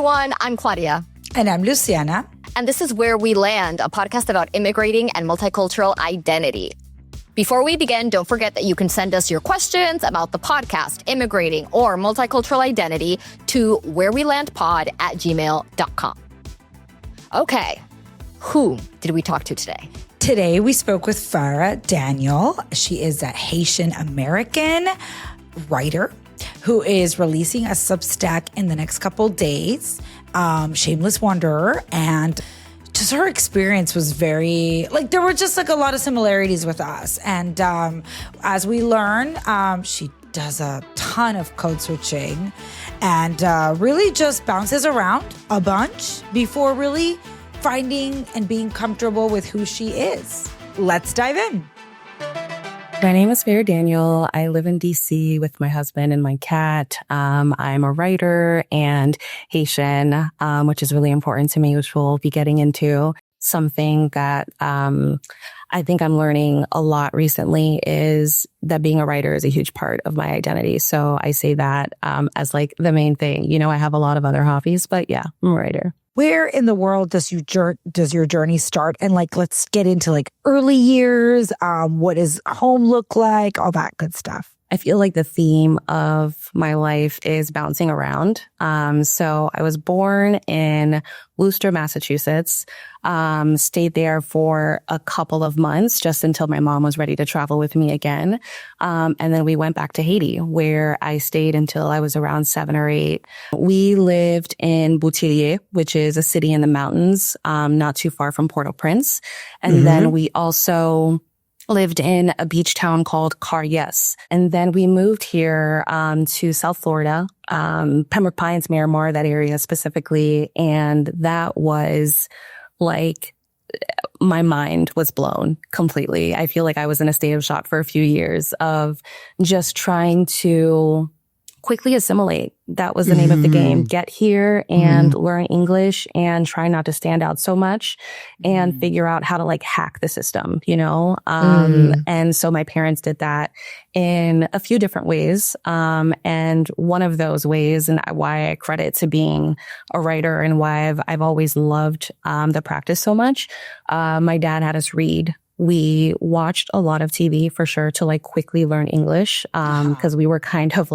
everyone. I'm Claudia. And I'm Luciana. And this is Where We Land, a podcast about immigrating and multicultural identity. Before we begin, don't forget that you can send us your questions about the podcast, immigrating, or multicultural identity to WhereWeLandPod@gmail.com. Okay, who did we talk to today? Today, we spoke with Farrah Daniel. She is a Haitian American writer who is releasing a Substack in the next couple days, Shameless Wanderer. And just her experience was very, there were just a lot of similarities with us. And as we learn, she does a ton of code switching and really just bounces around a bunch before really finding and being comfortable with who she is. Let's dive in. My name is Farrah Daniel. I live in DC with my husband and my cat. I'm a writer and Haitian, which is really important to me, which we'll be getting into. Something that I think I'm learning a lot recently is that being a writer is a huge part of my identity. So I say that as the main thing. You know, I have a lot of other hobbies, but yeah, I'm a writer. Where in the world does your journey start? And let's get into early years. What does home look like? All that good stuff. I feel like the theme of my life is bouncing around. So I was born in Worcester, Massachusetts, stayed there for a couple of months just until my mom was ready to travel with me again. And then we went back to Haiti, where I stayed until I was around 7 or 8. We lived in Boutillier, which is a city in the mountains, not too far from Port-au-Prince. And then we also lived in a beach town called Coalescing. And then we moved here to South Florida, Pembroke Pines, Miramar, that area specifically. And that was my mind was blown completely. I feel like I was in a state of shock for a few years of just trying to quickly assimilate. That was the name of the game. Get here and learn English and try not to stand out so much and figure out how to hack the system, you know? And so my parents did that in a few different ways. And one of those ways, and why I credit to being a writer and why I've always loved the practice so much, my dad had us read. We watched a lot of TV for sure to quickly learn English, because we were kind of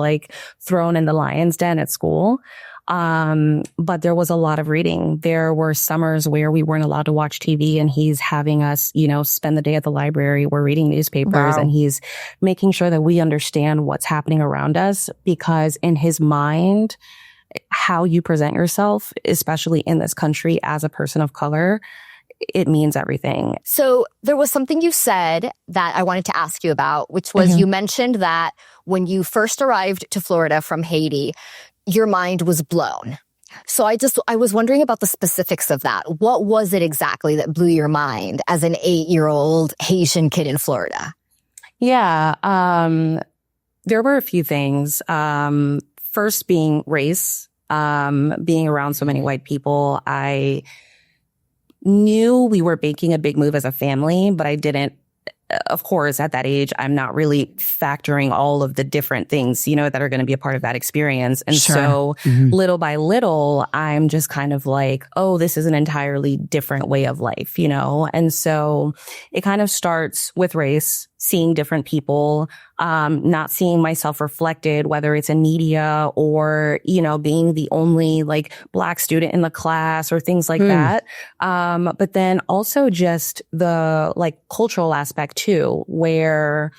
thrown in the lion's den at school. But there was a lot of reading. There were summers where we weren't allowed to watch TV and he's having us, spend the day at the library. We're reading newspapers and he's making sure that we understand what's happening around us, because in his mind, how you present yourself, especially in this country as a person of color, it means everything. So there was something you said that I wanted to ask you about, which was you mentioned that when you first arrived to Florida from Haiti, your mind was blown. So I was wondering about the specifics of that. What was it exactly that blew your mind as an 8-year-old Haitian kid in Florida? Yeah, there were a few things. First being race, being around so many white people. I knew we were making a big move as a family, but I didn't, of course, at that age, I'm not really factoring all of the different things, that are going to be a part of that experience. And so little by little, I'm just kind of oh, this is an entirely different way of life, And so it kind of starts with race, seeing different people, not seeing myself reflected, whether it's in media or, being the only Black student in the class or things like that. But then also just the cultural aspect too, where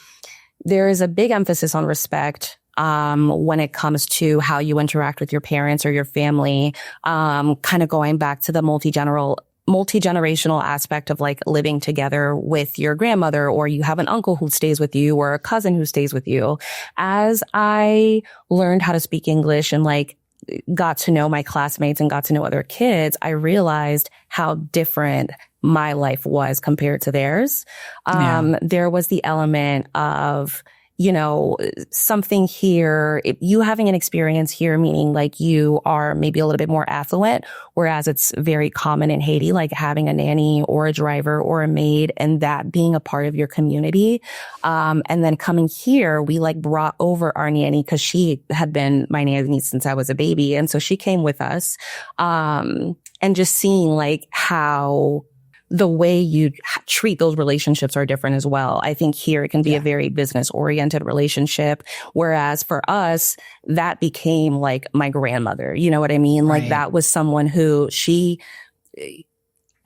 there is a big emphasis on respect when it comes to how you interact with your parents or your family, kind of going back to the multi-generational aspect of living together with your grandmother, or you have an uncle who stays with you or a cousin who stays with you. As I learned how to speak English and got to know my classmates and got to know other kids, I realized how different my life was compared to theirs. There was the element of, something here, if you having an experience here, meaning like you are maybe a little bit more affluent, whereas it's very common in Haiti, like having a nanny or a driver or a maid and that being a part of your community. And then coming here, we like brought over our nanny because she had been my nanny since I was a baby. And so she came with us. And just seeing like how the way you treat those relationships are different as well. I think here it can be a very business oriented relationship. Whereas for us, that became like my grandmother. You know what I mean? Like that was someone who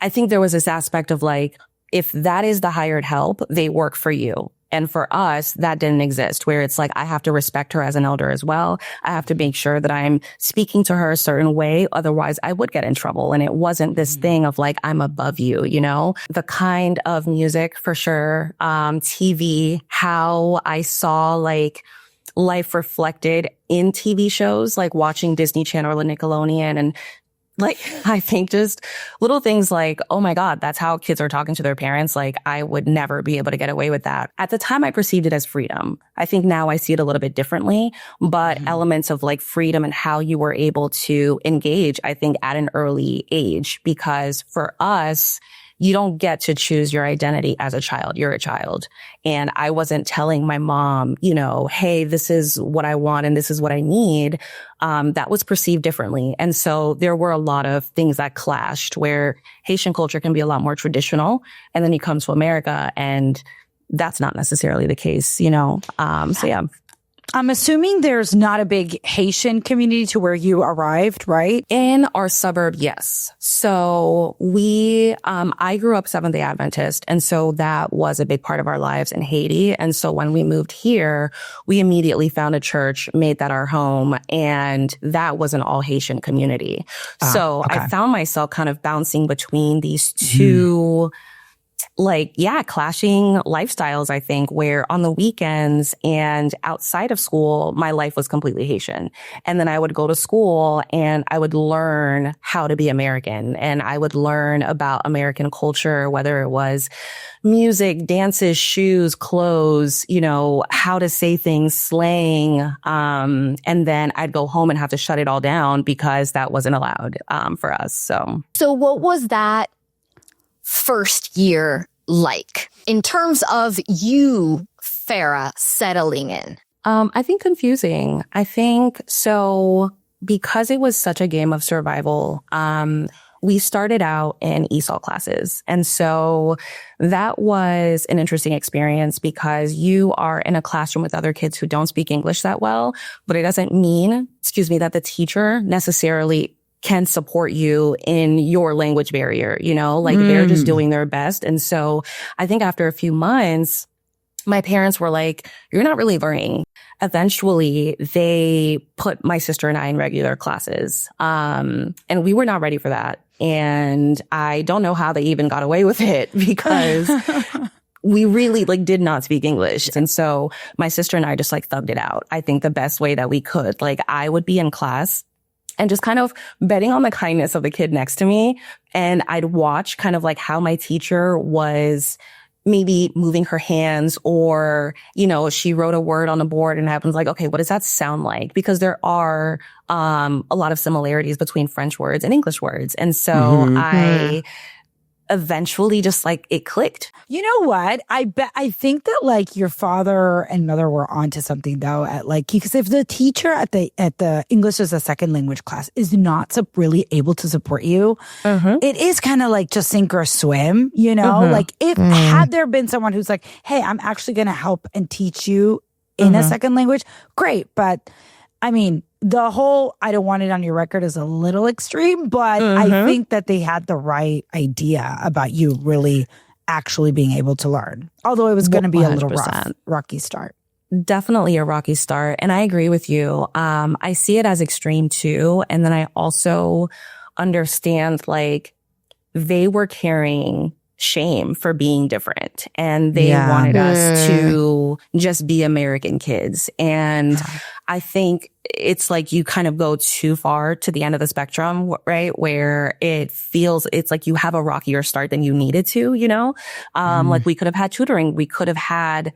I think there was this aspect of like, if that is the hired help, they work for you. And for us, that didn't exist, where it's like, I have to respect her as an elder as well. I have to make sure that I'm speaking to her a certain way. Otherwise, I would get in trouble. And it wasn't this thing of like, I'm above you, the kind of music for sure. TV, how I saw like life reflected in TV shows, like watching Disney Channel or Nickelodeon and like, I think just little things like, oh my God, that's how kids are talking to their parents. Like, I would never be able to get away with that. At the time, I perceived it as freedom. I think now I see it a little bit differently, but elements of like freedom and how you were able to engage, I think, at an early age, because for us, you don't get to choose your identity as a child. You're a child. And I wasn't telling my mom, hey, this is what I want and this is what I need. That was perceived differently. And so there were a lot of things that clashed where Haitian culture can be a lot more traditional. And then you come to America and that's not necessarily the case, So yeah. I'm assuming there's not a big Haitian community to where you arrived, right? In our suburb, yes. So I grew up Seventh-day Adventist. And so that was a big part of our lives in Haiti. And so when we moved here, we immediately found a church, made that our home. And that was an all Haitian community. I found myself kind of bouncing between these two clashing lifestyles, I think, where on the weekends and outside of school, my life was completely Haitian. And then I would go to school and I would learn how to be American and I would learn about American culture, whether it was music, dances, shoes, clothes, how to say things, slang. And then I'd go home and have to shut it all down because that wasn't allowed, for us. So what was that first year like in terms of you, Farrah, settling in? I think confusing. I think so because it was such a game of survival. We started out in ESOL classes. And so that was an interesting experience because you are in a classroom with other kids who don't speak English that well, but it doesn't mean, that the teacher necessarily can support you in your language barrier, they're just doing their best. And so I think after a few months, my parents were like, you're not really learning. Eventually, they put my sister and I in regular classes. And we were not ready for that. And I don't know how they even got away with it because we really did not speak English. And so my sister and I just thugged it out. I think the best way that we could, I would be in class and just kind of betting on the kindness of the kid next to me. And I'd watch kind of how my teacher was maybe moving her hands or, she wrote a word on a board and I was like, okay, what does that sound like? Because there are a lot of similarities between French words and English words. And so I eventually just it clicked. You know what? I think that your father and mother were onto something though because if the teacher at the English as a second language class is not really able to support you, it is kind of just sink or swim, if had there been someone who's like, hey, I'm actually going to help and teach you in a second language, great. But I mean, the whole I don't want it on your record is a little extreme, but I think that they had the right idea about you really actually being able to learn. Although it was going to be a little rocky start. Definitely a rocky start. And I agree with you. I see it as extreme too. And then I also understand they were carrying shame for being different and they wanted us to just be American kids. And I think it's you kind of go too far to the end of the spectrum, right? Where it feels, it's you have a rockier start than you needed to, we could have had tutoring. We could have had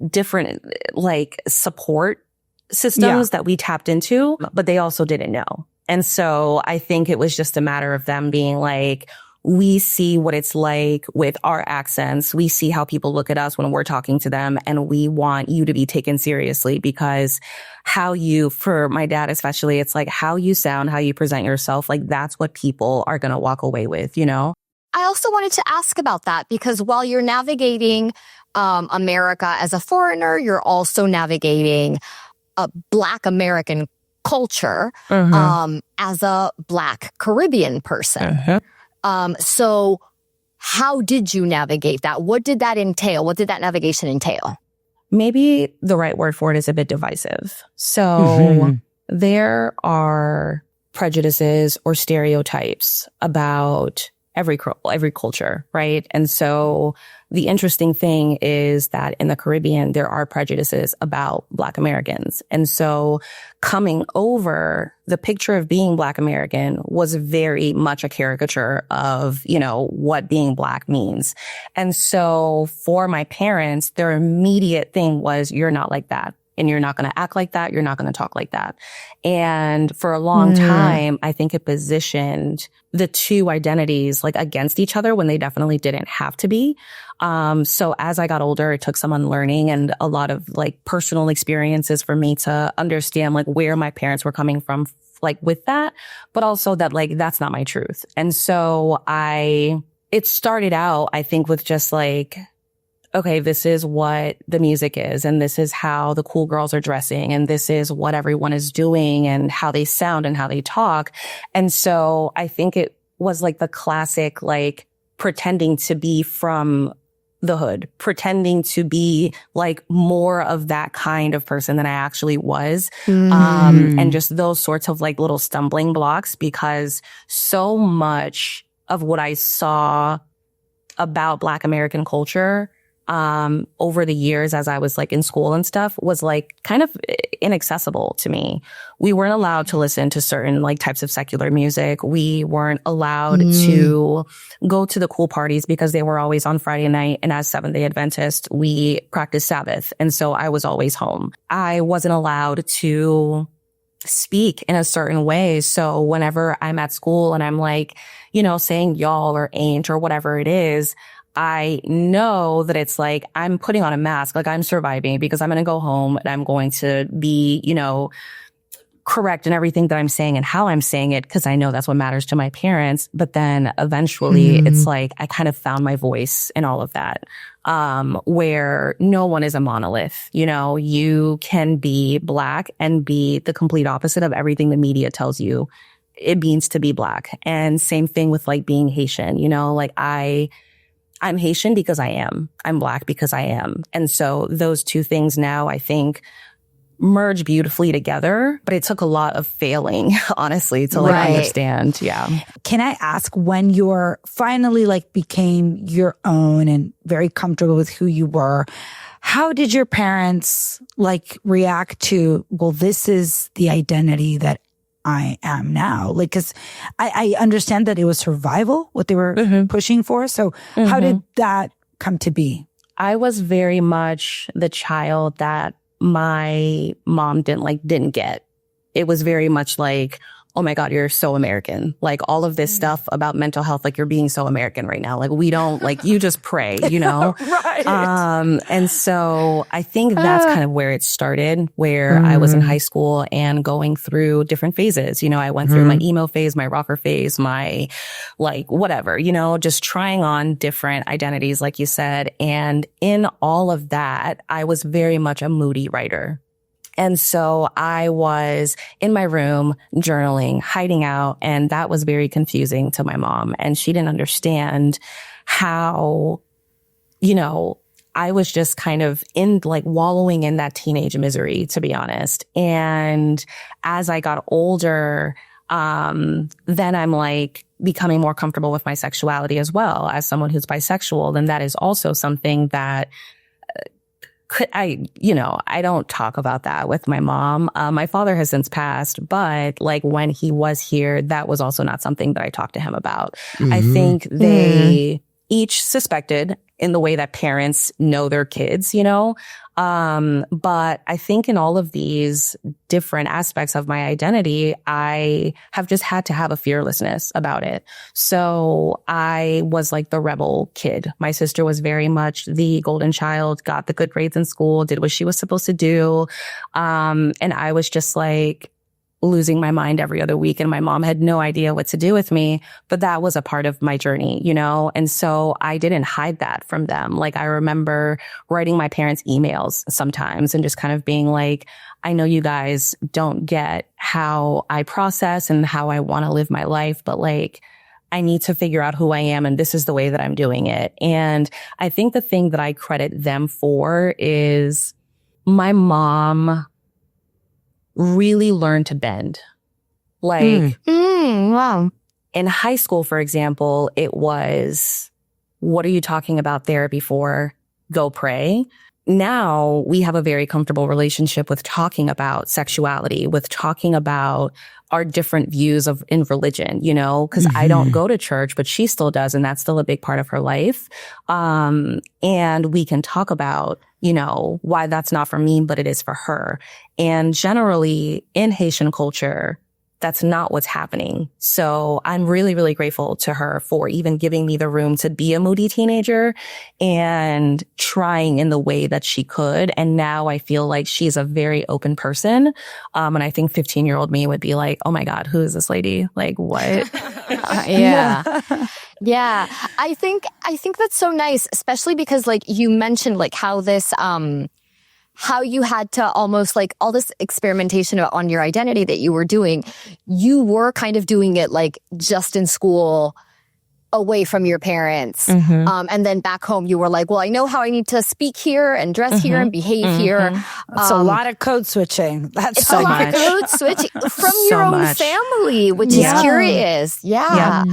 different like support systems that we tapped into, but they also didn't know. And so I think it was just a matter of them being like, we see what it's like with our accents. We see how people look at us when we're talking to them. And we want you to be taken seriously because how you, for my dad especially, it's like how you sound, how you present yourself. Like that's what people are going to walk away with, you know? I also wanted to ask about that because while you're navigating America as a foreigner, you're also navigating a Black American culture as a Black Caribbean person. So how did you navigate that? What did that entail? What did that navigation entail? Maybe the right word for it is a bit divisive. So there are prejudices or stereotypes about every culture, right? And so the interesting thing is that in the Caribbean, there are prejudices about Black Americans. And so coming over, the picture of being Black American was very much a caricature of, you know, what being Black means. And so for my parents, their immediate thing was, you're not like that. And you're not going to act like that. You're not going to talk like that. And for a long time, I think it positioned the two identities like against each other when they definitely didn't have to be. So as I got older, it took some unlearning and a lot of like personal experiences for me to understand like where my parents were coming from, like with that, but also that like, that's not my truth. And so it started out, I think, with just like, okay, this is what the music is, and this is how the cool girls are dressing, and this is what everyone is doing, and how they sound and how they talk. And so I think it was like the classic, like pretending to be from the hood, pretending to be like more of that kind of person than I actually was. And just those sorts of like little stumbling blocks, because so much of what I saw about Black American culture over the years as I was like in school and stuff was like kind of inaccessible to me. We weren't allowed to listen to certain like types of secular music. We weren't allowed to go to the cool parties because they were always on Friday night. And as Seventh-day Adventist, we practiced Sabbath. And so I was always home. I wasn't allowed to speak in a certain way. So whenever I'm at school and I'm like, you know, saying y'all or ain't or whatever it is, I know that it's like I'm putting on a mask, like I'm surviving because I'm going to go home and I'm going to be, you know, correct in everything that I'm saying and how I'm saying it because I know that's what matters to my parents. But then eventually it's like I kind of found my voice in all of that, where no one is a monolith. You know, you can be Black and be the complete opposite of everything the media tells you it means to be Black. And same thing with like being Haitian, you know, like I'm Haitian because I am. I'm Black because I am. And so those two things now, I think, merge beautifully together. But it took a lot of failing, honestly, to like understand. Yeah. Can I ask, when you're finally like became your own and very comfortable with who you were, how did your parents like react to, well, this is the identity that I am now? Like, cause I understand that it was survival, what they were pushing for. So how did that come to be? I was very much the child that my mom didn't get. It was very much like, oh my God, you're so American. Like all of this stuff about mental health, like you're being so American right now. Like we don't, like you just pray, you know? And so I think that's kind of where it started, where I was in high school and going through different phases. You know, I went through my emo phase, my rocker phase, my like whatever, you know, just trying on different identities, like you said. And in all of that, I was very much a moody writer. And so I was in my room journaling, hiding out, and that was very confusing to my mom. And she didn't understand how, you know, I was just kind of in like wallowing in that teenage misery, to be honest. And as I got older, then I'm like becoming more comfortable with my sexuality as well. As someone who's bisexual, then that is also something that I don't talk about that with my mom. My father has since passed, but like when he was here, that was also not something that I talked to him about. I think each suspected in the way that parents know their kids, you know? But I think in all of these different aspects of my identity, I have just had to have a fearlessness about it. So I was like the rebel kid. My sister was very much the golden child, got the good grades in school, did what she was supposed to do. And I was just like losing my mind every other week, and my mom had no idea what to do with me, but that was a part of my journey, you know? And so I didn't hide that from them. Like, I remember writing my parents emails sometimes and just kind of being like, I know you guys don't get how I process and how I want to live my life, but like, I need to figure out who I am, and this is the way that I'm doing it. And I think the thing that I credit them for is my mom really learned to bend. Like, wow. In high school, for example, it was, what are you talking about therapy for? Go pray. Now we have a very comfortable relationship with talking about sexuality, with talking about our different views of in religion, you know, because I don't go to church, but she still does. And that's still a big part of her life. And we can talk about, you know, why that's not for me, but it is for her. And generally in Haitian culture, that's not what's happening. So I'm really, really grateful to her for even giving me the room to be a moody teenager and trying in the way that she could. And now I feel like she's a very open person. And I think 15-year-old me would be like, oh my God, who is this lady? Like, what? Yeah. Yeah. I think that's so nice, especially because like you mentioned like how this, how you had to almost like all this experimentation on your identity that you were doing, you were kind of doing it like just in school, away from your parents. And then back home, you were like, well, I know how I need to speak here and dress here and behave here. That's a lot of code switching. That's it's a lot of code switching from your own family, which is curious. Yeah.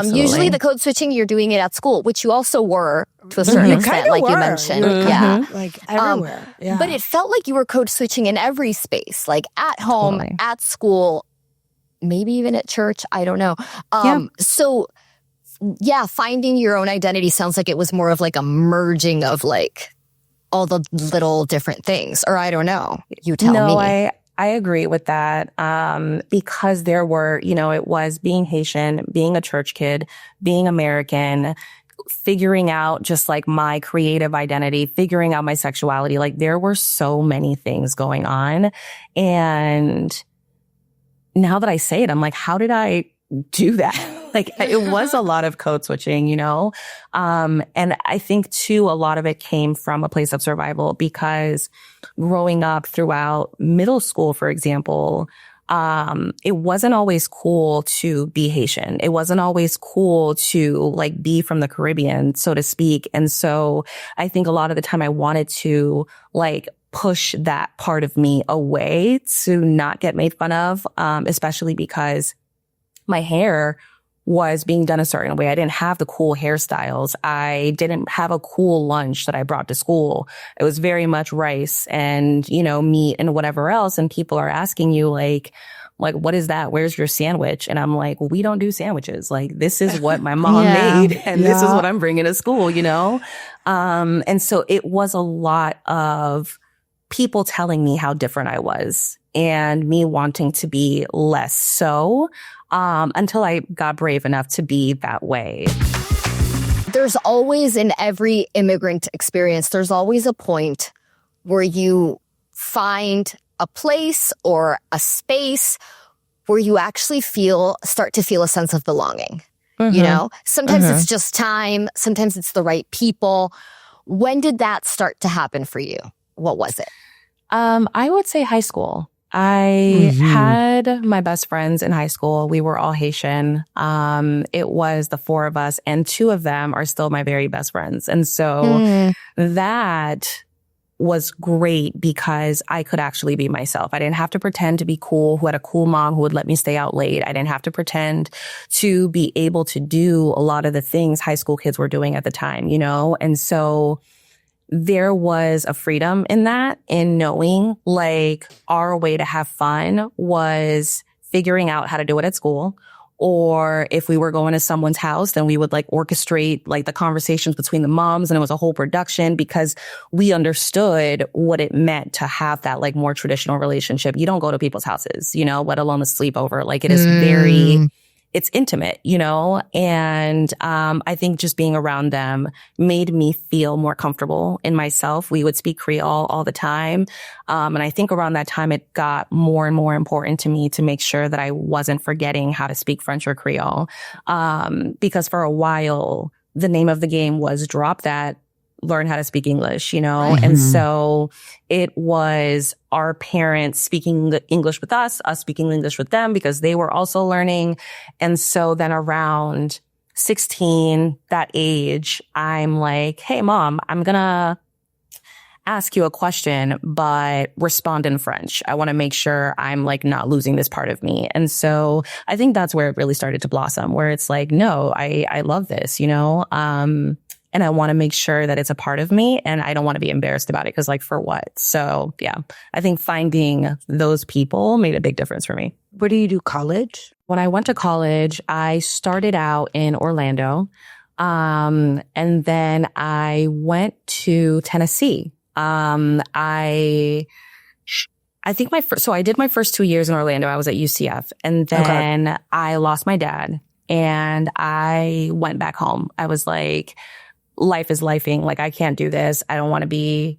Usually the code switching, you're doing it at school, which you also were to a certain extent, like you mentioned. Yeah. Like everywhere. But it felt like you were code switching in every space, like at home, at school, maybe even at church. I don't know. So yeah, finding your own identity sounds like it was more of like a merging of like all the little different things, or I don't know. You tell me. No, I agree with that. Because there were, you know, it was being Haitian, being a church kid, being American, figuring out just like my creative identity, figuring out my sexuality. Like there were so many things going on. And now that I say it, I'm like, how did I do that? Like it was a lot of code switching, you know? And I think too, a lot of it came from a place of survival because growing up throughout middle school, for example, it wasn't always cool to be Haitian. It wasn't always cool to like be from the Caribbean, so to speak. And so I think a lot of the time I wanted to like push that part of me away to not get made fun of, especially because my hair was being done a certain way. I didn't have the cool hairstyles. I didn't have a cool lunch that I brought to school. It was very much rice and, you know, meat and whatever else. And people are asking you like, what is that? Where's your sandwich? And I'm like, well, we don't do sandwiches. Like, this is what my mom made and this is what I'm bringing to school, you know? And so it was a lot of people telling me how different I was and me wanting to be less so. Until I got brave enough to be that way. There's always, in every immigrant experience, there's always a point where you find a place or a space where you actually start to feel a sense of belonging. You know, sometimes it's just time. Sometimes it's the right people. When did that start to happen for you? What was it? I would say high school. I had my best friends in high school. We were all Haitian. It was the four of us, and two of them are still my very best friends. And so that was great because I could actually be myself. I didn't have to pretend to be cool, who had a cool mom who would let me stay out late. I didn't have to pretend to be able to do a lot of the things high school kids were doing at the time, you know? And so there was a freedom in that, in knowing like our way to have fun was figuring out how to do it at school Or if we were going to someone's house, then we would like orchestrate like the conversations between the moms, and it was a whole production because we understood what it meant to have that like more traditional relationship. You don't go to people's houses, you know, let alone a sleepover. Like it is it's intimate, you know? And I think just being around them made me feel more comfortable in myself. We would speak Creole all the time. And I think around that time, it got more and more important to me to make sure that I wasn't forgetting how to speak French or Creole. Because for a while, the name of the game was drop that, learn how to speak English, you know? And so it was our parents speaking English with us speaking English with them because they were also learning. And so then around 16, that age, I'm like, hey, Mom, I'm going to ask you a question, but respond in French. I want to make sure I'm like not losing this part of me. And so I think that's where it really started to blossom, where it's like, no, I love this, you know? And I want to make sure that it's a part of me and I don't want to be embarrassed about it because like for what? So yeah, I think finding those people made a big difference for me. Where do you do college? When I went to college, I started out in Orlando. And then I went to Tennessee. I think so I did my first 2 years in Orlando. I was at UCF and then I lost my dad and I went back home. I was like, life is lifing. Like, I can't do this. I don't want to be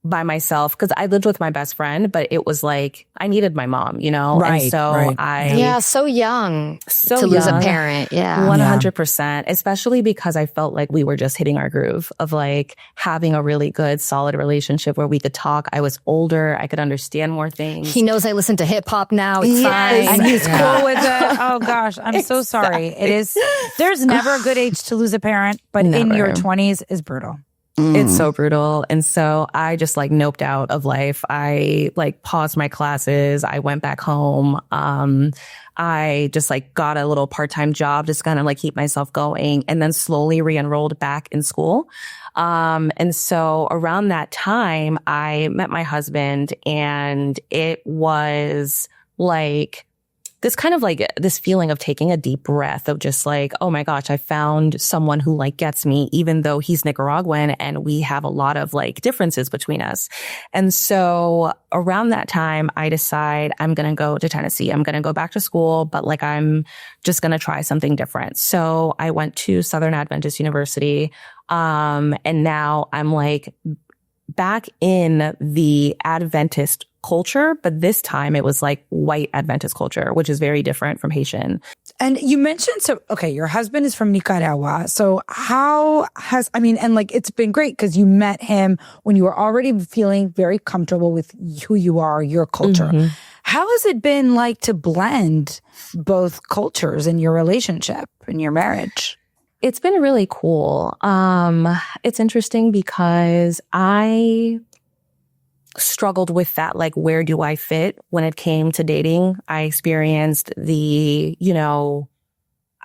by myself because I lived with my best friend, but it was like I needed my mom, you know? Right. And so so young to lose a parent. Yeah. 100%. Especially because I felt like we were just hitting our groove of like having a really good, solid relationship where we could talk. I was older. I could understand more things. He knows I listen to hip hop now. It's fine. And he's cool with it. Oh gosh. I'm so sorry. It is, there's never a good age to lose a parent, but in your 20s is brutal. It's so brutal. And so I just like noped out of life. I like paused my classes. I went back home. I just like got a little part-time job, just kind of like keep myself going and then slowly re-enrolled back in school. And so around that time, I met my husband and it was like this kind of like this feeling of taking a deep breath of just like, oh my gosh, I found someone who like gets me, even though he's Nicaraguan and we have a lot of like differences between us. And so around that time, I decide I'm going to go to Tennessee. I'm going to go back to school, but like I'm just going to try something different. So I went to Southern Adventist University. And now I'm like back in the Adventist culture, but this time it was like white Adventist culture, which is very different from Haitian. And you mentioned, your husband is from Nicaragua. So and like, it's been great because you met him when you were already feeling very comfortable with who you are, your culture. Mm-hmm. How has it been like to blend both cultures in your relationship, in your marriage? It's been really cool. It's interesting because I struggled with that, like, where do I fit when it came to dating? I experienced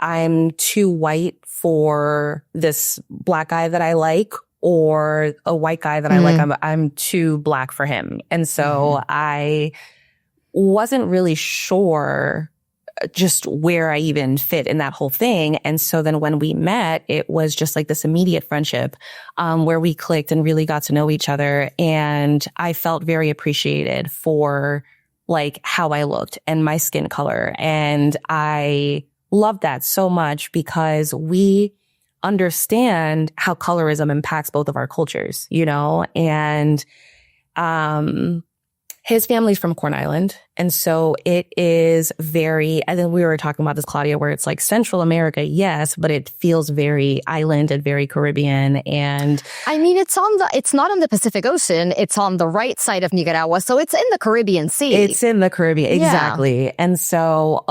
I'm too white for this black guy that I like, or a white guy that I like, I'm too black for him. And so I wasn't really sure just where I even fit in that whole thing. And so then when we met, it was just like this immediate friendship, where we clicked and really got to know each other. And I felt very appreciated for like how I looked and my skin color. And I loved that so much because we understand how colorism impacts both of our cultures, you know? And, his family's from Corn Island. And so it is very, and then we were talking about this, Claudia, where it's like Central America, yes, but it feels very island and very Caribbean. And I mean, it's not on the Pacific Ocean. It's on the right side of Nicaragua. So it's in the Caribbean Sea. It's in the Caribbean. Exactly. Yeah. And so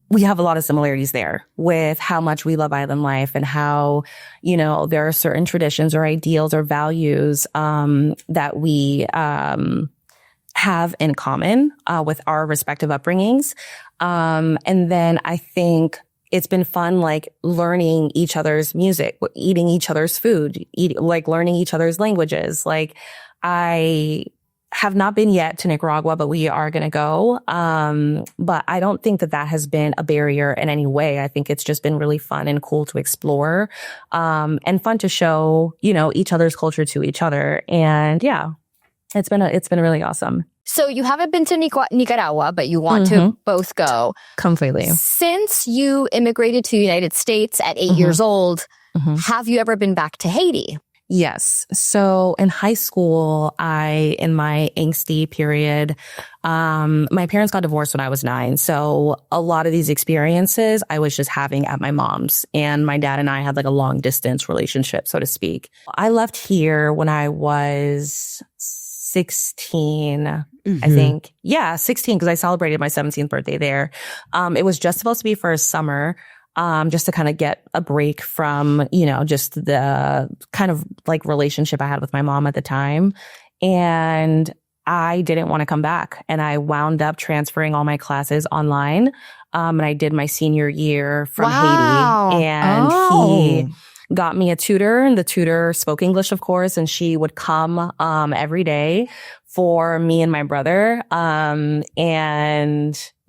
we have a lot of similarities there with how much we love island life and how, there are certain traditions or ideals or values that we have in common with our respective upbringings. And then I think it's been fun, like learning each other's music, eating each other's food, like learning each other's languages. Like I have not been yet to Nicaragua, but we are going to go. But I don't think that has been a barrier in any way. I think it's just been really fun and cool to explore, and fun to show, each other's culture to each other. And yeah, it's been really awesome. So you haven't been to Nicaragua, but you want to both go. Completely. Since you immigrated to the United States at 8 years old, have you ever been back to Haiti? Yes. So in high school, in my angsty period, my parents got divorced when I was 9. So a lot of these experiences I was just having at my mom's, and my dad and I had like a long distance relationship, so to speak. I left here when I was 16, I think. Yeah, 16, because I celebrated my 17th birthday there. It was just supposed to be for a summer. Just to kind of get a break from, just the kind of like relationship I had with my mom at the time. And I didn't want to come back. And I wound up transferring all my classes online. And I did my senior year from Haiti. And he got me a tutor, and the tutor spoke English, of course, and she would come every day for me and my brother. And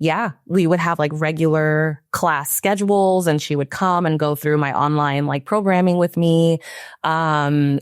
yeah, we would have like regular class schedules, and she would come and go through my online like programming with me. And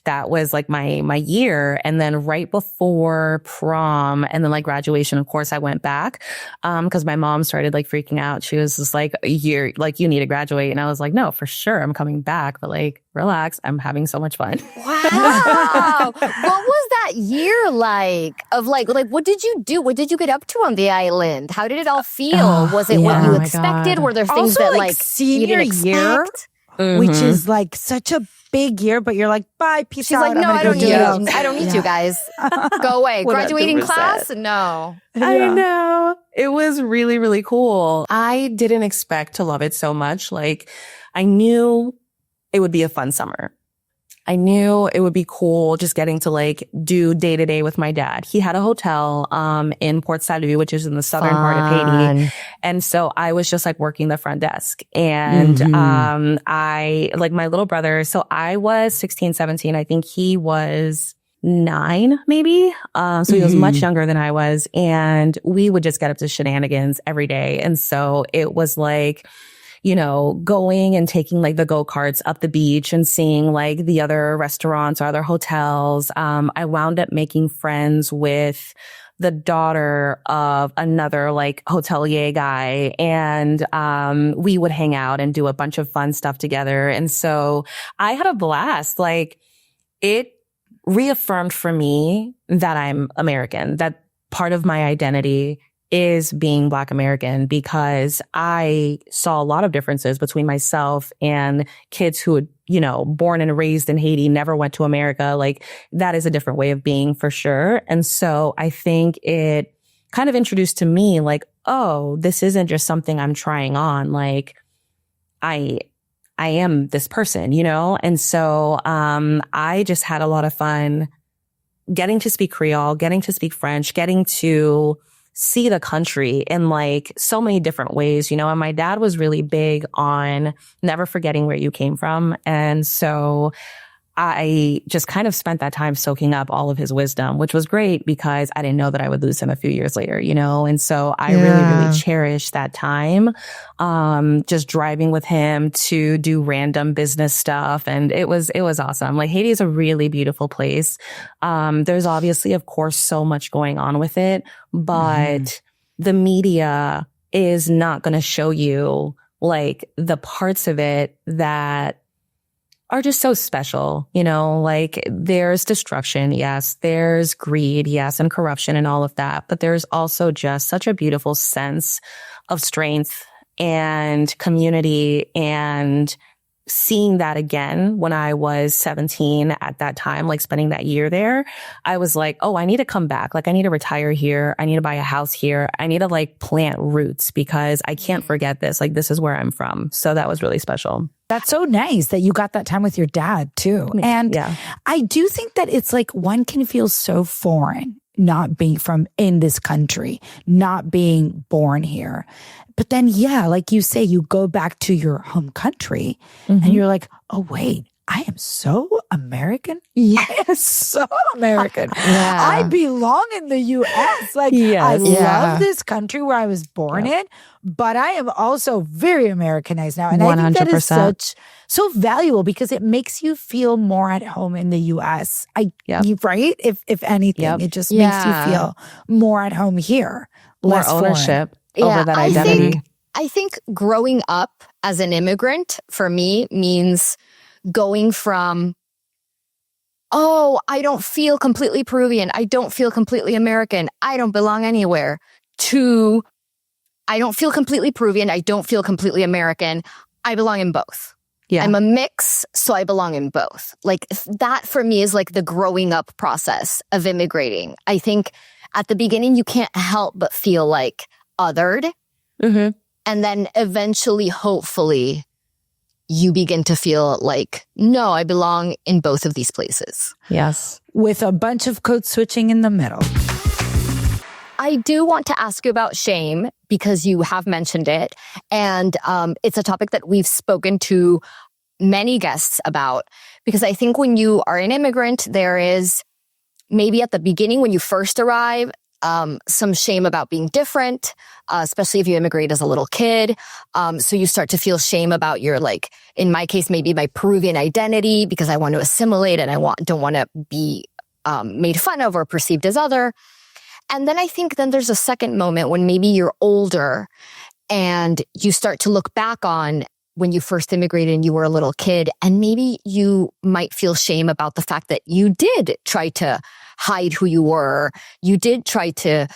that was like my year. And then right before prom and then like graduation, of course, I went back, because my mom started like freaking out. She was just like, you need to graduate. And I was like, no, for sure, I'm coming back, but like, relax, I'm having so much fun. Wow. What was that year like? Of like, what did you do? What did you get up to on the island? How did it all feel? Was it what you expected? Were there things also, that like senior you didn't year, expect? which is like such a big year, but you're like, bye, peace She's out. like, no, I don't need you. I don't need you guys. Go away. 100%. Graduating class? No. I know. It was really, really cool. I didn't expect to love it so much. Like, I knew it would be a fun summer. I knew it would be cool just getting to like do day to day with my dad. He had a hotel in Port Salut, which is in the southern part of Haiti. And so I was just like working the front desk. And I like my little brother. So I was 16, 17. I think he was 9 maybe. So he was much younger than I was. And we would just get up to shenanigans every day. And so it was like, going and taking like the go-karts up the beach and seeing like the other restaurants or other hotels. I wound up making friends with the daughter of another like hotelier guy, and we would hang out and do a bunch of fun stuff together. And so I had a blast. Like, it reaffirmed for me that I'm American, that part of my identity is being Black American, because I saw a lot of differences between myself and kids who had, born and raised in Haiti, never went to America. Like, that is a different way of being for sure. And so I think it kind of introduced to me like, oh, this isn't just something I'm trying on. Like, I am this person, And so I just had a lot of fun getting to speak Creole, getting to speak French, getting to see the country in like so many different ways, and my dad was really big on never forgetting where you came from. And so I just kind of spent that time soaking up all of his wisdom, which was great because I didn't know that I would lose him a few years later, And so I really cherished that time, just driving with him to do random business stuff. And it was awesome. Like, Haiti is a really beautiful place. There's obviously, of course, so much going on with it, but the media is not going to show you like the parts of it that are just so special, like there's destruction. Yes. There's greed. Yes. And corruption and all of that. But there's also just such a beautiful sense of strength and community, and seeing that again when I was 17 at that time, like spending that year there, I was like, oh, I need to come back. Like, I need to retire here. I need to buy a house here. I need to like plant roots because I can't forget this. Like, this is where I'm from. So that was really special. That's so nice that you got that time with your dad too. And I do think that it's like one can feel so foreign not being from in this country, not being born here. But then, like you say, you go back to your home country and you're like, oh, wait, I am so American. Yeah. I am so American. Yeah. I belong in the U.S. Like, Yes. I Yeah. love this country where I was born in, but I am also very Americanized now. And I think that is 100%. so valuable because it makes you feel more at home in the U.S. Right? If anything, it just makes you feel more at home here. More Less foreign. ownership over that I identity. think growing up as an immigrant for me means going from, oh, I don't feel completely Peruvian, I don't feel completely American, I don't belong anywhere, to I don't feel completely Peruvian, I don't feel completely American, I belong in both. Yeah. I'm a mix, so I belong in both. Like that for me is like the growing up process of immigrating. I think at the beginning you can't help but feel like othered. Mm-hmm. And then eventually, hopefully, you begin to feel like, no, I belong in both of these places. Yes. With a bunch of code switching in the middle. I do want to ask you about shame because you have mentioned it. And it's a topic that we've spoken to many guests about. Because I think when you are an immigrant, there is maybe at the beginning when you first arrive, some shame about being different, especially if you immigrate as a little kid. So you start to feel shame about your, like, in my case, maybe my Peruvian identity because I want to assimilate and don't want to be made fun of or perceived as other. And then I think then there's a second moment when maybe you're older and you start to look back on when you first immigrated and you were a little kid, and maybe you might feel shame about the fact that you did try to hide who you were. You did try to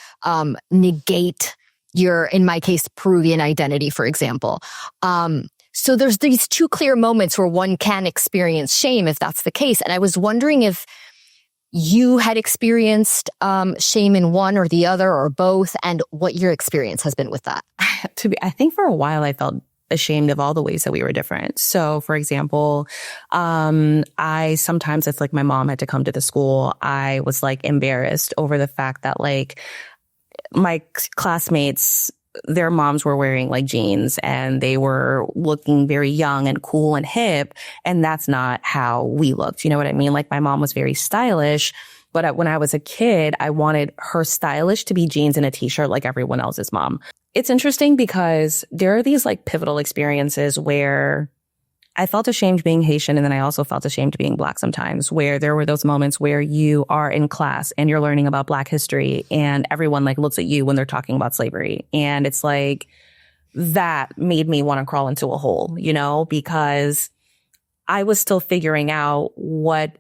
negate your, in my case, Peruvian identity, for example. So there's these two clear moments where one can experience shame if that's the case. And I was wondering if you had experienced shame in one or the other or both, and what your experience has been with that. I think for a while I felt ashamed of all the ways that we were different. So, for example, I sometimes, it's like my mom had to come to the school, I was like embarrassed over the fact that like my classmates, their moms were wearing like jeans and they were looking very young and cool and hip. And that's not how we looked. You know what I mean? Like my mom was very stylish, but when I was a kid, I wanted her stylish to be jeans and a t-shirt like everyone else's mom. It's interesting because there are these like pivotal experiences where I felt ashamed being Haitian, and then I also felt ashamed being Black sometimes, where there were those moments where you are in class and you're learning about Black history and everyone like looks at you when they're talking about slavery. And it's like, that made me want to crawl into a hole, you know, because I was still figuring out what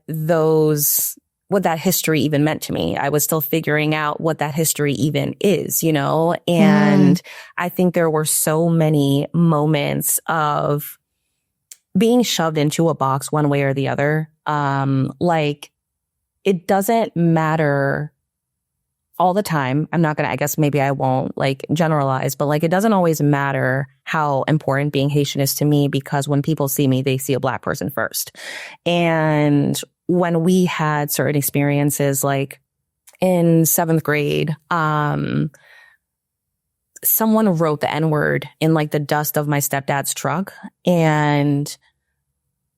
that history even meant to me. I was still figuring out what that history even is, you know? And I think there were so many moments of being shoved into a box one way or the other. Like it doesn't matter all the time. I guess maybe I won't like generalize, but like it doesn't always matter how important being Haitian is to me, because when people see me, they see a Black person first. And when we had certain experiences, like in 7th grade, someone wrote the N-word in like the dust of my stepdad's truck, and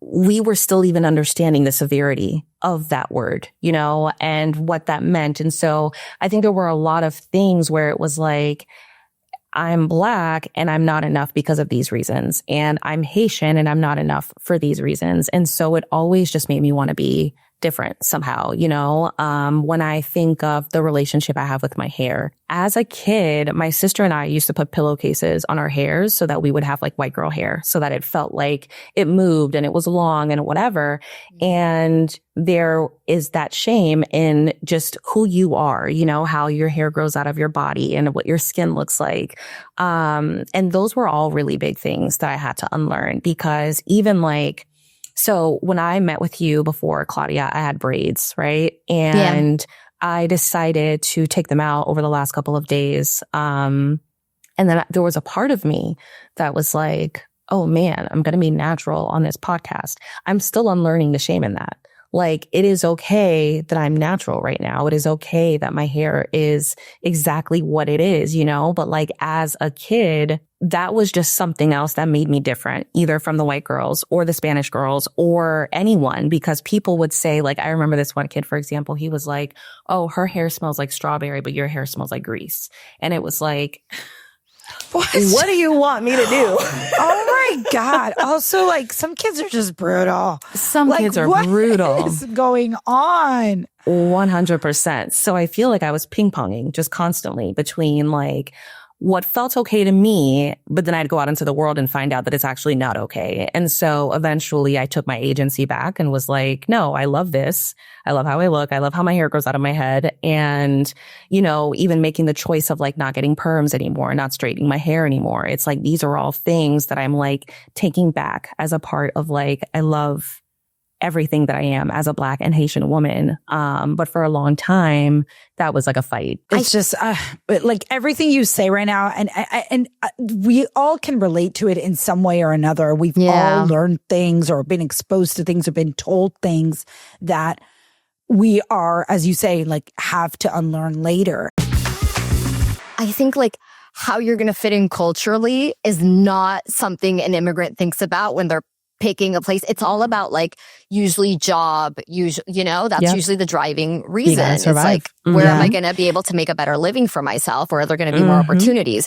we were still even understanding the severity of that word, you know, and what that meant. And so I think there were a lot of things where it was like, I'm Black and I'm not enough because of these reasons. And I'm Haitian and I'm not enough for these reasons. And so it always just made me want to be different somehow, you know? When I think of the relationship I have with my hair, as a kid, my sister and I used to put pillowcases on our hairs so that we would have like white girl hair, so that it felt like it moved and it was long and whatever. And there is that shame in just who you are, you know, how your hair grows out of your body and what your skin looks like. And those were all really big things that I had to unlearn, because even like, so when I met with you before, Claudia, I had braids, right? And I decided to take them out over the last couple of days. And then there was a part of me that was like, oh man, I'm going to be natural on this podcast. I'm still unlearning the shame in that. Like, it is okay that I'm natural right now. It is okay that my hair is exactly what it is, you know? But like, as a kid, that was just something else that made me different, either from the white girls or the Spanish girls or anyone, because people would say, like, I remember this one kid, for example, he was like, oh, her hair smells like strawberry, but your hair smells like grease. And it was like, what do you want me to do? Oh my God. Also, like, some kids are just brutal. Some like, kids are what brutal. What is going on? 100%. So I feel like I was ping-ponging just constantly between like what felt okay to me, but then I'd go out into the world and find out that it's actually not okay. And so eventually I took my agency back and was like, no, I love this. I love how I look. I love how my hair grows out of my head. And, you know, even making the choice of like not getting perms anymore, not straightening my hair anymore. It's like, these are all things that I'm like taking back as a part of like, I love everything that I am as a Black and Haitian woman. But for a long time, that was like a fight. It's just like everything you say right now. And we all can relate to it in some way or another. We've all learned things or been exposed to things or been told things that we are, as you say, like have to unlearn later. I think like how you're going to fit in culturally is not something an immigrant thinks about when they're picking a place. It's all about like usually job, you know, that's usually the driving reason. It's like, where am I going to be able to make a better living for myself? Or are there going to be more opportunities?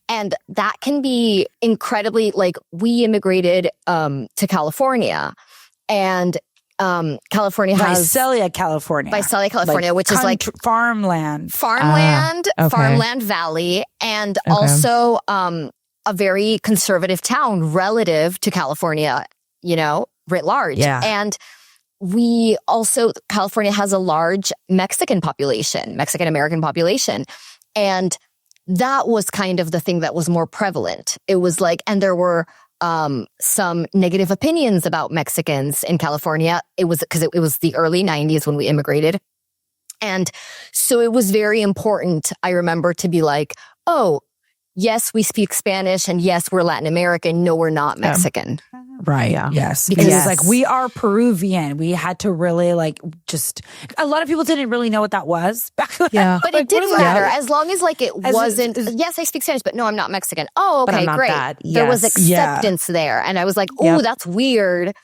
And that can be incredibly, like, we immigrated to California, and California has Visalia, California, like, which is like farmland, farmland valley, and also a very conservative town relative to California, you know, writ large. Yeah. And California has a large Mexican American population. And that was kind of the thing that was more prevalent. It was like, and there were some negative opinions about Mexicans in California. It was because it was the early 90s when we immigrated. And so it was very important, I remember, to be like, oh, yes, we speak Spanish, and yes, we're Latin American. No, we're not Mexican. Right. Yeah. Yes. Because it's like, we are Peruvian. We had to really like just, a lot of people didn't really know what that was back then. Yeah. But it didn't matter. As long as like it wasn't, yes, I speak Spanish, but no, I'm not Mexican. Oh, okay, great. There was acceptance there. And I was like, oh, that's weird.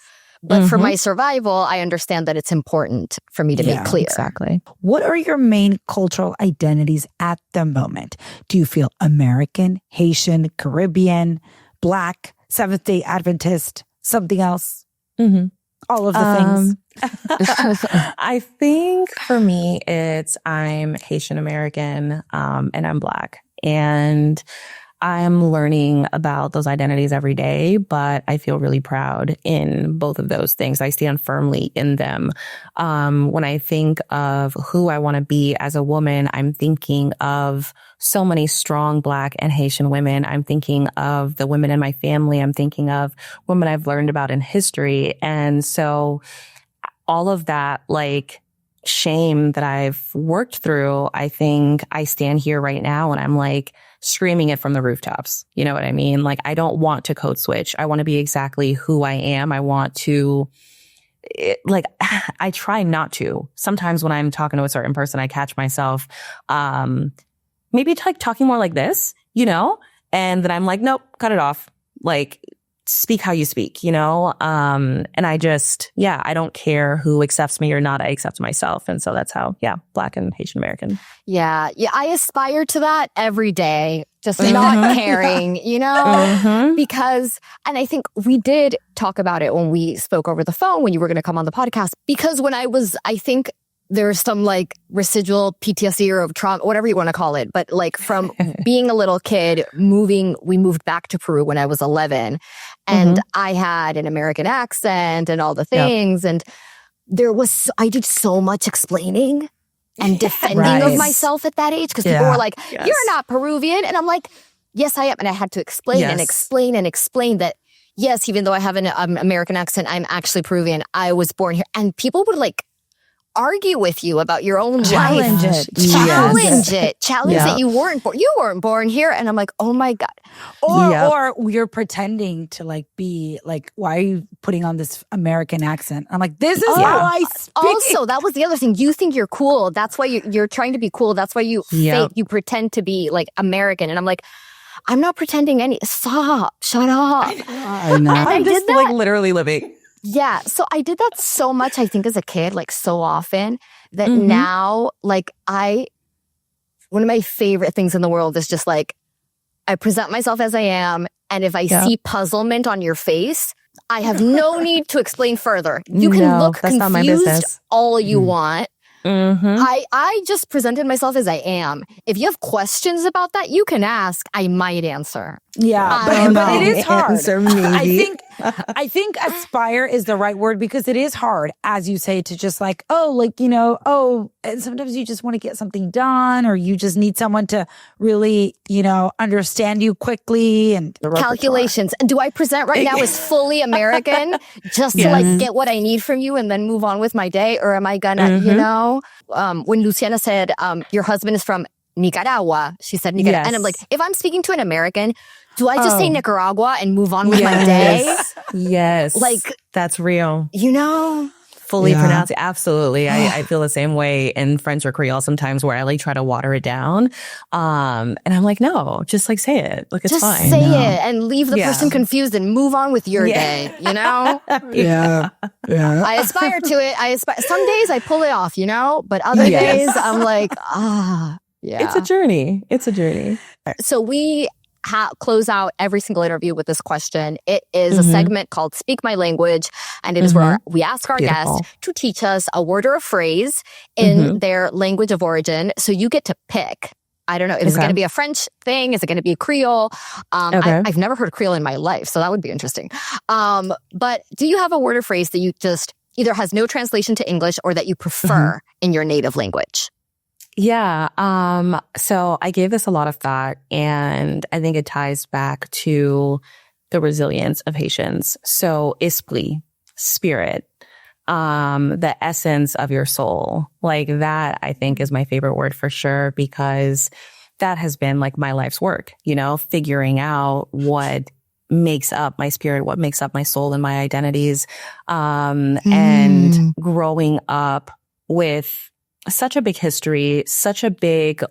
But for my survival, I understand that it's important for me to make clear. Exactly. What are your main cultural identities at the moment? Do you feel American, Haitian, Caribbean, Black, Seventh-day Adventist, something else? All of the things. I think for me, I'm Haitian American, and I'm Black. And I'm learning about those identities every day, but I feel really proud in both of those things. I stand firmly in them. When I think of who I want to be as a woman, I'm thinking of so many strong Black and Haitian women. I'm thinking of the women in my family. I'm thinking of women I've learned about in history. And so all of that, like, shame that I've worked through, I think I stand here right now and I'm like screaming it from the rooftops. You know what I mean? Like, I don't want to code switch. I want to be exactly who I am. I want to, I try not to. Sometimes when I'm talking to a certain person, I catch myself, maybe like talking more like this, you know? And then I'm like, nope, cut it off. Like, speak how you speak, you know? And I just, I don't care who accepts me or not. I accept myself. And so that's how, Black and Haitian American. Yeah. I aspire to that every day, just not caring, you know? Because, and I think we did talk about it when we spoke over the phone, when you were going to come on the podcast, because when I think there's some like residual PTSD or trauma, whatever you want to call it. But like from being a little kid, we moved back to Peru when I was 11, and I had an American accent and all the things. And I did so much explaining and defending of myself at that age, because people were like, you're not Peruvian. And I'm like, yes, I am. And I had to explain and explain and explain that, yes, even though I have an American accent, I'm actually Peruvian. I was born here. And people would like argue with you about your own challenge life. Challenge that you weren't born here. And I'm like, oh my God. Or you're pretending to like be like, why are you putting on this American accent? I'm like, this is how I speak. Also, that was the other thing. You think you're cool. That's why you're trying to be cool. That's why you fake, you pretend to be like American. And I'm like, I'm not pretending stop, shut up. I know. And I'm just like literally living. Yeah. So I did that so much, I think, as a kid, like so often that now, like one of my favorite things in the world is just like, I present myself as I am. And if I see puzzlement on your face, I have no need to explain further. You can look confused all you want. I just presented myself as I am. If you have questions about that, you can ask. I might answer. Yeah, but it is hard. Maybe. I think aspire is the right word because it is hard, as you say, to just like, and sometimes you just want to get something done or you just need someone to really, understand you quickly and calculations. And do I present right now as fully American just to like get what I need from you and then move on with my day? Or am I gonna, when Luciana said, your husband is from Nicaragua, she said Nicaragua. Yes. And I'm like, if I'm speaking to an American, do I just say Nicaragua and move on with my day? Yes. Like, that's real. Fully pronounce it. Absolutely. I feel the same way in French or Creole sometimes where I like try to water it down. And I'm like, no, just like say it. Like it's just fine. Say it and leave the person confused and move on with your day, Yeah. I aspire to it. Some days I pull it off, but other days I'm like, yeah. It's a journey. So we close out every single interview with this question. It is a segment called Speak My Language, and it is where we ask our guests to teach us a word or a phrase in their language of origin. So you get to pick. I don't know. Is it going to be a French thing? Is it going to be a Creole? I've never heard Creole in my life, so that would be interesting. But do you have a word or phrase that you just either has no translation to English or that you prefer in your native language? Yeah. So I gave this a lot of thought, and I think it ties back to the resilience of Haitians. So esprit, spirit, the essence of your soul, like that, I think is my favorite word for sure, because that has been like my life's work, figuring out what makes up my spirit, what makes up my soul and my identities, and growing up with such a big history, such a big,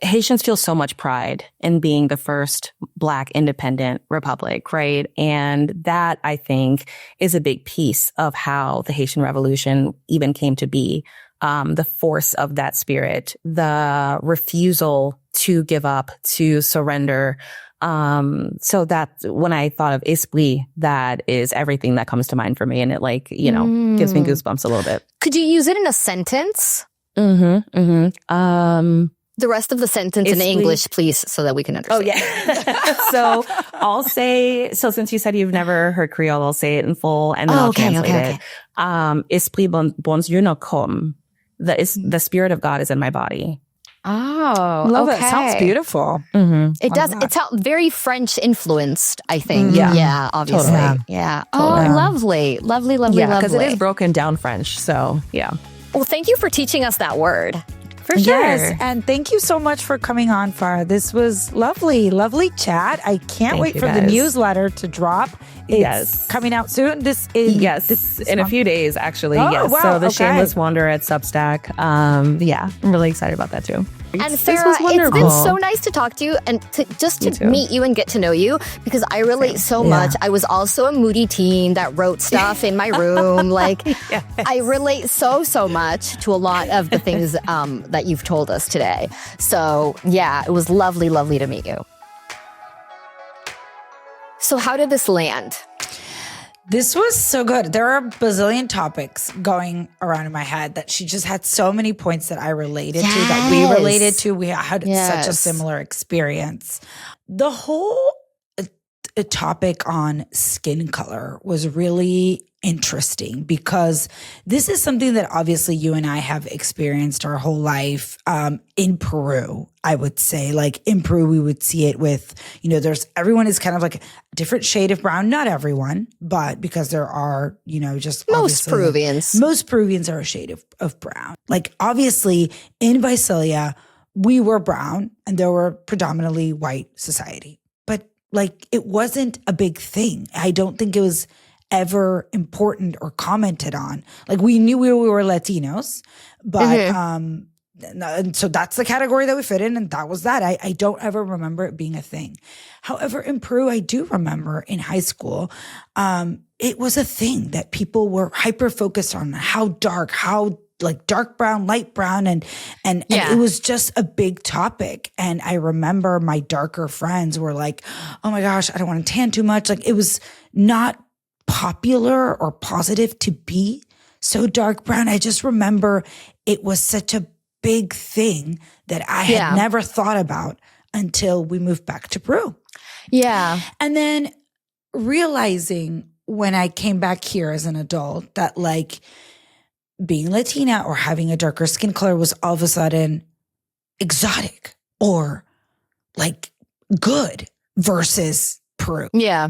Haitians feel so much pride in being the first Black independent republic, right? And that, I think, is a big piece of how the Haitian Revolution even came to be. The force of that spirit, the refusal to give up, to surrender. So that when I thought of esprit, that is everything that comes to mind for me. And it gives me goosebumps a little bit. Could you use it in a sentence? The rest of the sentence in English, please, so that we can understand. Oh, yeah. So I'll say, since you said you've never heard Creole, I'll say it in full and then I'll translate it. Esprit bon Dieu no comme. The spirit of God is in my body. Oh, love it. Sounds beautiful. It does. It sounds very French influenced, I think. Yeah, obviously. Totally. Yeah. Totally. Oh, lovely. Lovely. Yeah, because it is broken down French. So, yeah. Well, thank you for teaching us that word. For sure. Yes, and thank you so much for coming on, Farrah. This was lovely chat. I can't wait for the newsletter to drop. It's coming out soon. This in a few days, actually. Oh, yes. Wow, so the Shameless Wanderer at Substack. I'm really excited about that too. And Farrah, it's been so nice to talk to you and to meet you and get to know you, because I relate so much. I was also a moody teen that wrote stuff in my room. I relate so much to a lot of the things that you've told us today. So yeah, it was lovely to meet you. So how did this land? This was so good. There are a bazillion topics going around in my head that she just had so many points that I related to, that we related to. We had such a similar experience. The whole topic on skin color was really interesting, because this is something that obviously you and I have experienced our whole life. In Peru, I would say, in Peru, we would see it with, everyone is kind of like a different shade of brown. Not everyone, but because there are, just most Peruvians are a shade of brown. Obviously in Visalia, we were brown and there were predominantly white society, but it wasn't a big thing. I don't think it was ever important or commented on. We knew we were Latinos, but And so that's the category that we fit in. And that was that. I don't ever remember it being a thing. However, in Peru, I do remember in high school, it was a thing that people were hyper focused on how dark, how like dark brown, light brown. And it was just a big topic. And I remember my darker friends were like, oh my gosh, I don't want to tan too much. Like it was not popular or positive to be so dark brown. I just remember it was such a big thing that I had never thought about until we moved back to Peru. Yeah. And then realizing when I came back here as an adult that like being Latina or having a darker skin color was all of a sudden exotic or like good versus Peru. Yeah.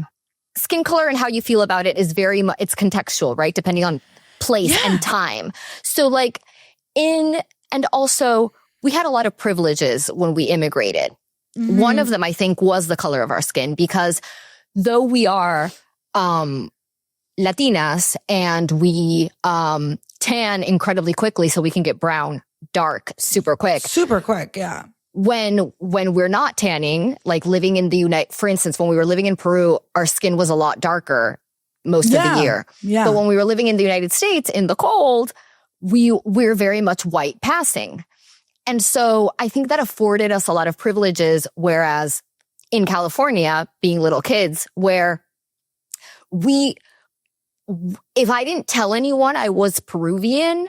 Skin color and how you feel about it is very much, it's contextual, right? Depending on place and time. So like and also we had a lot of privileges when we immigrated. Mm-hmm. One of them, I think, was the color of our skin, because though we are Latinas and we tan incredibly quickly so we can get brown, dark, super quick. Super quick, yeah. When we're not tanning, like living in for instance, when we were living in Peru, our skin was a lot darker most of the year. Yeah. But when we were living in the United States in the cold, we're very much white passing. And so I think that afforded us a lot of privileges, whereas in California, being little kids, where if I didn't tell anyone I was Peruvian,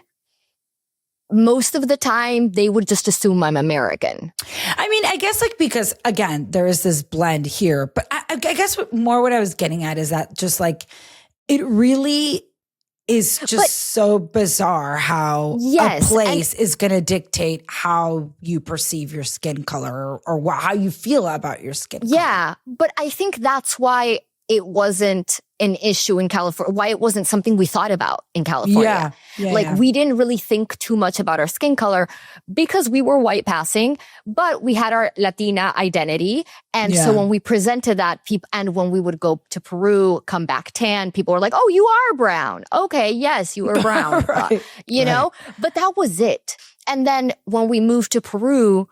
most of the time they would just assume I'm American. I mean, I guess like, because again, there is this blend here, but I guess what I was getting at is that just like, it really is just so bizarre how a place is going to dictate how you perceive your skin color or how you feel about your skin color. Yeah, but I think that's why it wasn't an issue in California, why it wasn't something we thought about in California. We didn't really think too much about our skin color because we were white passing, but we had our Latina identity. And so when we presented that, and when we would go to Peru, come back tan, people were like, oh, you are brown. Okay, yes, you are brown. You know, but that was it. And then when we moved to Peru,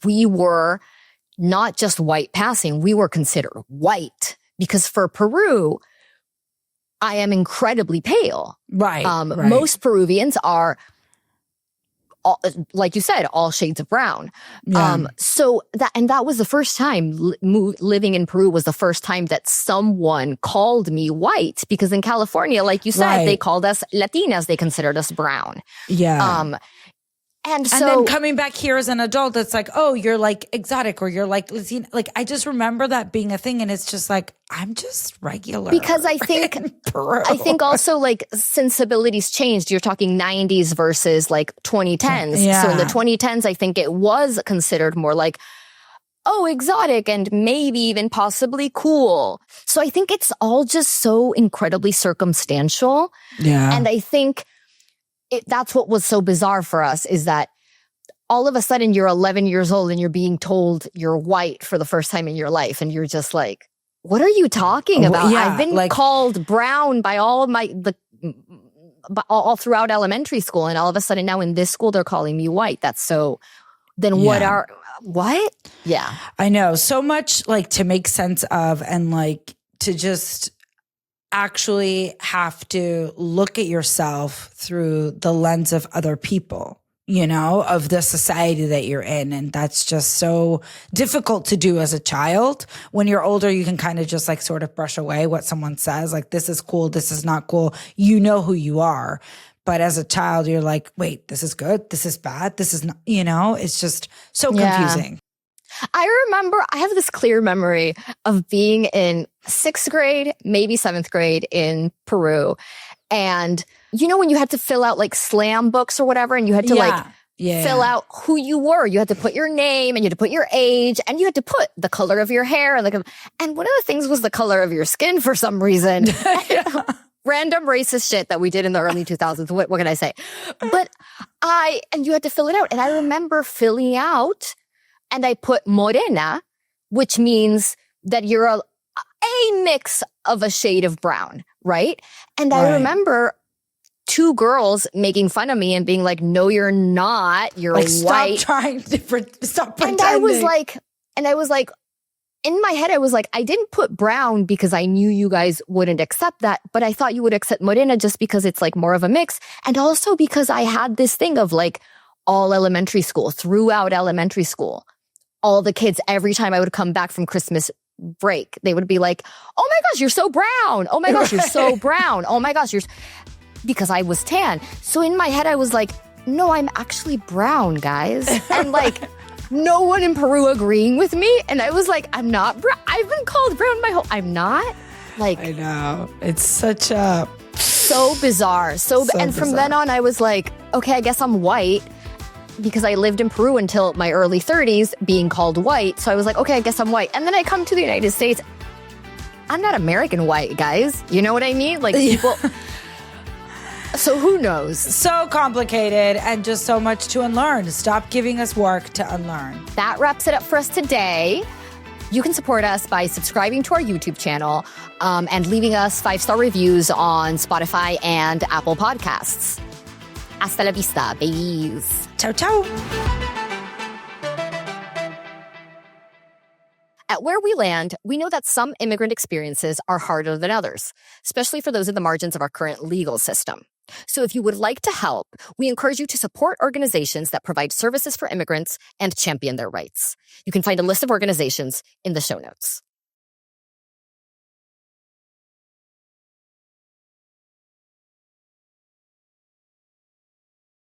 we were not just white passing, we were considered white. Because for Peru, I am incredibly pale. Right. Most Peruvians are, like you said, all shades of brown. Yeah. So that was the first time living in Peru was the first time that someone called me white. Because in California, like you said, they called us Latinas. They considered us brown. Yeah. And then coming back here as an adult, it's like, oh, you're like exotic or you're like Latina. Like, I just remember that being a thing. And it's just like, I'm just regular. Because I think also like sensibilities changed. You're talking 90s versus like 2010s. Yeah. So in the 2010s, I think it was considered more like, oh, exotic and maybe even possibly cool. So I think it's all just so incredibly circumstantial. Yeah. And I think that's what was so bizarre for us, is that all of a sudden you're 11 years old and you're being told you're white for the first time in your life. And you're just like, what are you talking about? Yeah, I've been called brown by all throughout elementary school. And all of a sudden now in this school, they're calling me white. That's so, then what? Yeah. I know. So much like to make sense of, and like to just actually have to look at yourself through the lens of other people, you know, of the society that you're in. And that's just so difficult to do as a child. When you're older, you can kind of just like sort of brush away what someone says, like, this is cool, this is not cool. You know who you are. But as a child, you're like, wait, this is good, this is bad, this is not, you know, it's just so confusing. I remember, I have this clear memory of being in 6th grade, maybe 7th grade in Peru. And you know, when you had to fill out like slam books or whatever, and you had to fill out who you were. You had to put your name and you had to put your age and you had to put the color of your hair. And one of the things was the color of your skin for some reason. Random racist shit that we did in the early 2000s. What can I say? But and you had to fill it out. And I remember filling out, and I put morena, which means that you're a mix of a shade of brown, right? And I remember two girls making fun of me and being like, no, you're not. You're like, white. Stop pretending. And I was like, in my head, I was like, I didn't put brown because I knew you guys wouldn't accept that, but I thought you would accept morena just because it's like more of a mix. And also because I had this thing of like all elementary school, throughout elementary school, all the kids, every time I would come back from Christmas break, they would be like, oh my gosh, you're so brown. Oh my gosh, you're so brown. Oh my gosh, because I was tan. So in my head, I was like, no, I'm actually brown, guys. And like, no one in Peru agreeing with me. And I was like, I'm not brown. I've been called brown my whole, I'm not. Like, I know. It's such a... So bizarre. And from then on, I was like, okay, I guess I'm white because I lived in Peru until my early 30s being called white. So I was like, okay, I guess I'm white. And then I come to the United States. I'm not American white, guys. You know what I mean? Like people... So who knows? So complicated and just so much to unlearn. Stop giving us work to unlearn. That wraps it up for us today. You can support us by subscribing to our YouTube channel and leaving us 5-star reviews on Spotify and Apple Podcasts. Hasta la vista, babies. Ciao, ciao. At Where We Land, we know that some immigrant experiences are harder than others, especially for those at the margins of our current legal system. So if you would like to help, we encourage you to support organizations that provide services for immigrants and champion their rights. You can find a list of organizations in the show notes.